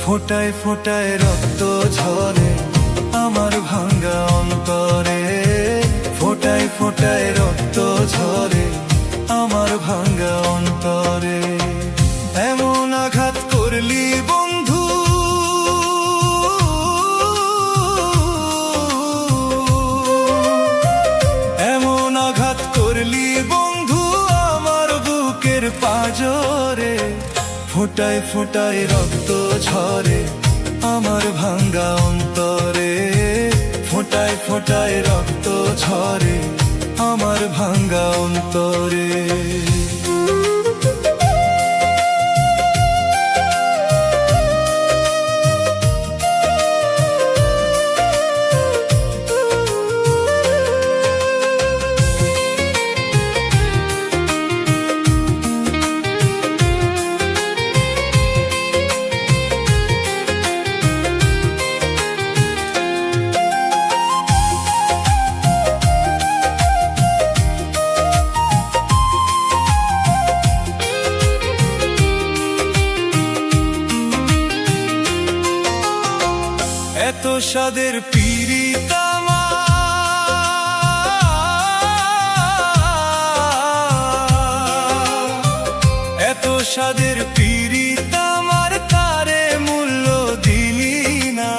ফোটায় ফোটায় রক্ত ঝরে আমার ভাঙ্গা অন্তরে, ফোটায় ফোটায় রক্ত ঝরে আমার ভাঙ্গা অন্তরে। এমন আঘাত করলি বন্ধু, এমন আঘাত করলি বন্ধু আমার বুকের পাঁজরে, ফোটায় ফোটায় রক্ত ঝরে আমার ভাঙ্গা অন্তরে, ফোটায় ফোটায় রক্ত ঝরে আমার ভাঙ্গা অন্তরে। এত সাদের পীড়িত আমার, এত সাদের পীড়িত আমার তারে মূল্য দিলি না,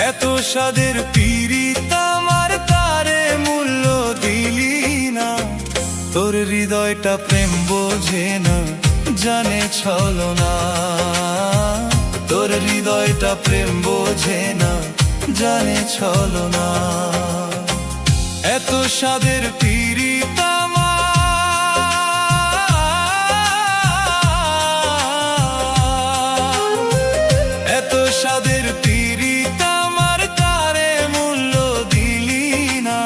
এত সাদের পীড়িত আমার তারে মূল্য দিলি না। তোর হৃদয়টা প্রেম বোঝে না, জানে ছলনা, তোর হৃদয়টা প্রেম বোঝে না, জানে ছলনা। এত সাদের পীড়িত আমার, এত সাদের পীড়িত আমার তারে মূল্য দিলি না,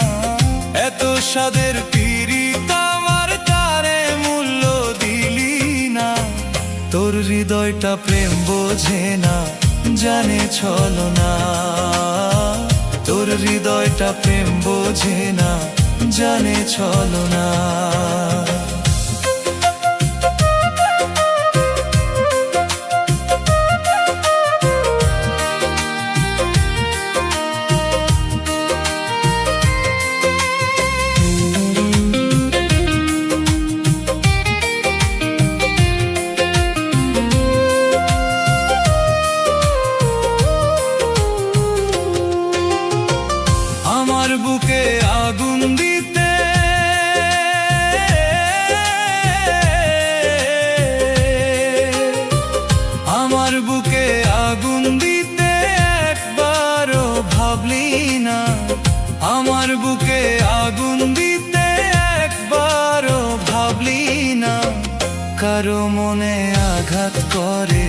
এত সাদের পীড়িত আমার তারে মূল্য দিলি না। তোর হৃদয়টা প্রেম বোঝে না, জানে ছলনা, তোর হৃদয়টা প্রেম বোঝে না, জানে ছলনা। আমার বুকে আগুন দিতে, আমার বুকে আগুন দিতে একবারও ভাবলি না, আমার বুকে আগুন দিতে একবারও ভাবলি না। কারো মনে আঘাত করে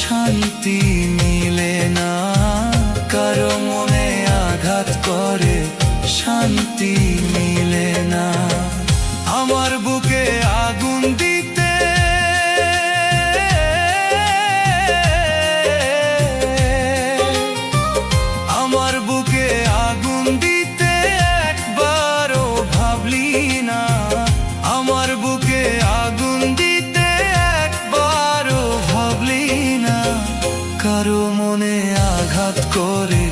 শান্তি মিলে না, কারো মনে আঘাত করে শান্তি মিলে না। আমার বুকে আগুন দিতে, আমার বুকে আগুন দিতে একবারও ভাবলি না, আমার বুকে আগুন দিতে একবারও ভাবলি না। কারো মনে আঘাত করে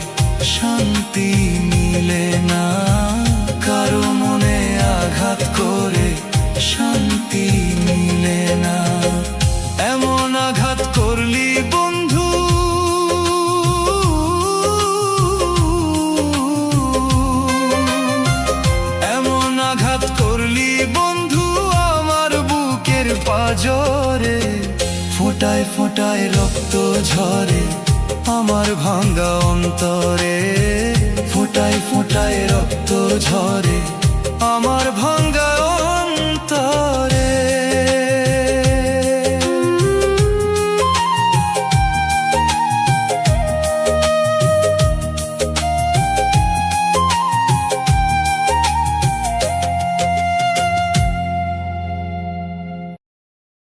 শান্তি মিলে না, কারো মনে আঘাত করে শান্তি মিলে না। এমন আঘাত করলি বন্ধু, এমন আঘাত করলি বন্ধু আমার বুকের পাঁজরে, ফোটায় ফোটায় রক্ত ঝরে আমার ভাঙ্গা অন্তরে, ফোটায় ফোটায় রক্ত ঝরে আমার ভাঙ্গা